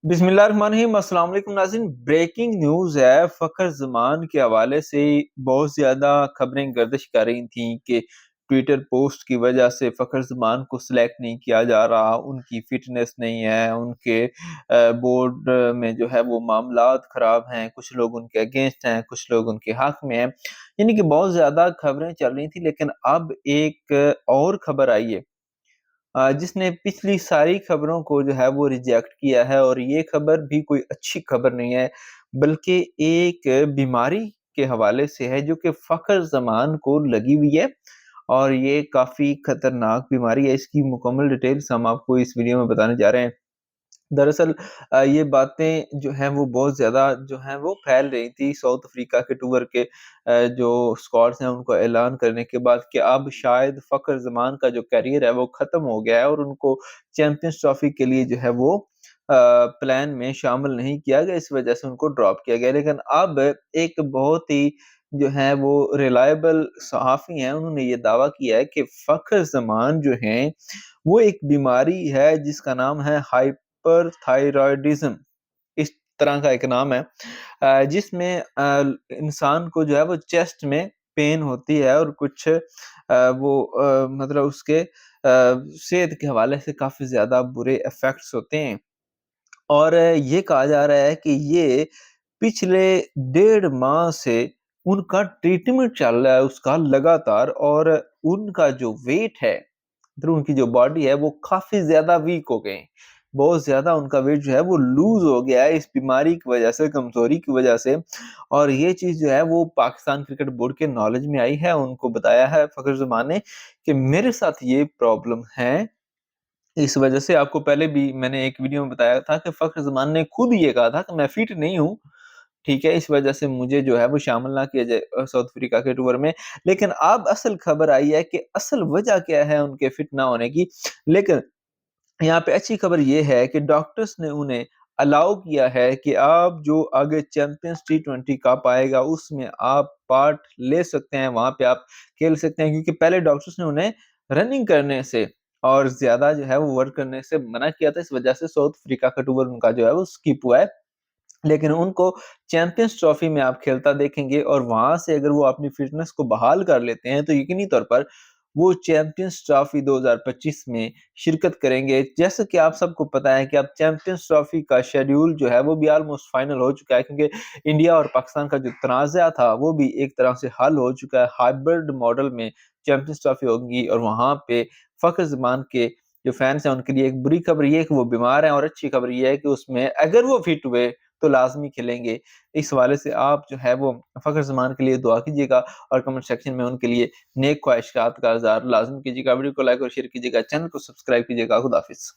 बिस्मिल्लाहिर्रहमानिर्रहीम। अस्सलाम वालेकुम नाज़रीन। ब्रेकिंग न्यूज़ है, फ़खर ज़मान के हवाले से बहुत ज़्यादा खबरें गर्दिश कर रही थीं कि ट्विटर पोस्ट की वजह से फ़खर ज़मान को सिलेक्ट नहीं किया जा रहा, उनकी फ़िटनेस नहीं है, उनके बोर्ड में जो है वो मामलात ख़राब हैं, कुछ लोग उनके अगेंस्ट हैं, कुछ लोग उनके हक़ में हैं। यानी कि बहुत ज़्यादा खबरें चल रही थी, लेकिन अब एक और खबर आई है जिसने पिछली सारी खबरों को जो है वो रिजेक्ट किया है, और ये खबर भी कोई अच्छी खबर नहीं है, बल्कि एक बीमारी के हवाले से है जो कि फ़खर ज़मान को लगी हुई है, और ये काफ़ी खतरनाक बीमारी है। इसकी मुकम्मल डिटेल्स हम आपको इस वीडियो में बताने जा रहे हैं। दरअसल ये बातें जो हैं वो बहुत ज़्यादा जो हैं वो फैल रही थी साउथ अफ्रीका के टूर के जो स्क्वाड्स हैं उनको ऐलान करने के बाद कि अब शायद फ़खर ज़मान का जो करियर है वो ख़त्म हो गया है, और उनको चैंपियंस ट्रॉफ़ी के लिए जो है वो प्लान में शामिल नहीं किया गया, इस वजह से उनको ड्रॉप किया गया। लेकिन अब एक बहुत ही जो है वो रिलायबल सहाफ़ी हैं, उन्होंने ये दावा किया है कि फ़खर ज़मान जो हैं, वो एक बीमारी है जिसका नाम है हाइपरथायरॉयडिज़्म, इस तरह का एक नाम है जिसमें इंसान को जो है वो चेस्ट में पेन होती है, और कुछ मतलब उसके सेहत के हवाले से काफ़ी ज़्यादा बुरे इफ़ेक्ट्स होते हैं। और ये कहा जा रहा है कि ये पिछले 1.5 माह से उनका ट्रीटमेंट चल रहा है उसका लगातार, और उनका जो वेट है, मतलब उनकी जो बॉडी है वो काफ़ी ज़्यादा वीक हो गए हैं। बहुत ज़्यादा उनका वेट जो है वो लूज़ हो गया है इस बीमारी की वज़ह से, कमज़ोरी की वज़ह से, और ये चीज़ जो है वो पाकिस्तान क्रिकेट बोर्ड के नॉलेज में आई है। उनको बताया है फ़खर ज़मान ने कि मेरे साथ ये प्रॉब्लम है, इस वजह से आपको पहले भी मैंने एक वीडियो में बताया था कि फ़खर ज़मान ने खुद ये कहा था कि मैं फिट नहीं हूँ, ठीक है? इस वजह से मुझे जो है वो शामिल ना किया जाए साउथ अफ्रीका के टूर में। लेकिन अब असल खबर आई है कि असल वजह क्या है उनके फिट ना होने की। लेकिन यहाँ पे अच्छी खबर ये है कि डॉक्टर्स ने उन्हें अलाउ किया है कि आप जो आगे चैंपियंस टी20 कप आएगा उसमें आप पार्ट ले सकते हैं, वहाँ पे आप खेल सकते हैं, क्योंकि पहले डॉक्टर्स ने उन्हें रनिंग करने से और ज़्यादा जो है वो वर्क करने से मना किया था। इस वजह से साउथ अफ्रीका का टूर उनका जो है वो स्किप हुआ है। लेकिन उनको चैंपियंस ट्रॉफी में आप खेलता देखेंगे, और वहाँ से अगर वो अपनी फ़िटनेस को बहाल कर लेते हैं, तो यकीनी तौर पर वो चैंपियंस ट्रॉफी 2025 में शिरकत करेंगे। जैसा कि आप सबको पता है कि अब चैंपियंस ट्रॉफी का शेड्यूल जो है वो भी ऑलमोस्ट फाइनल हो चुका है, क्योंकि इंडिया और पाकिस्तान का जो तनाज़ा था वो भी एक तरह से हल हो चुका है। हाइब्रिड मॉडल में चैंपियंस ट्रॉफी होगी, और वहाँ पे फ़खर ज़मान के जो फैन्स हैं उनके लिए एक बुरी खबर ये है कि वो बीमार हैं, और अच्छी खबर ये है कि उसमें अगर वो फिट हुए तो लाज़मी खेलेंगे। इस हवाले से आप जो है वो फ़खर ज़मान के लिए दुआ कीजिएगा, और कमेंट सेक्शन में उनके लिए नेक ख्वाहिशात का इज़हार लाज़मी कीजिएगा। वीडियो को लाइक और शेयर कीजिएगा, चैनल को सब्सक्राइब कीजिएगा। खुदा हाफ़िज़।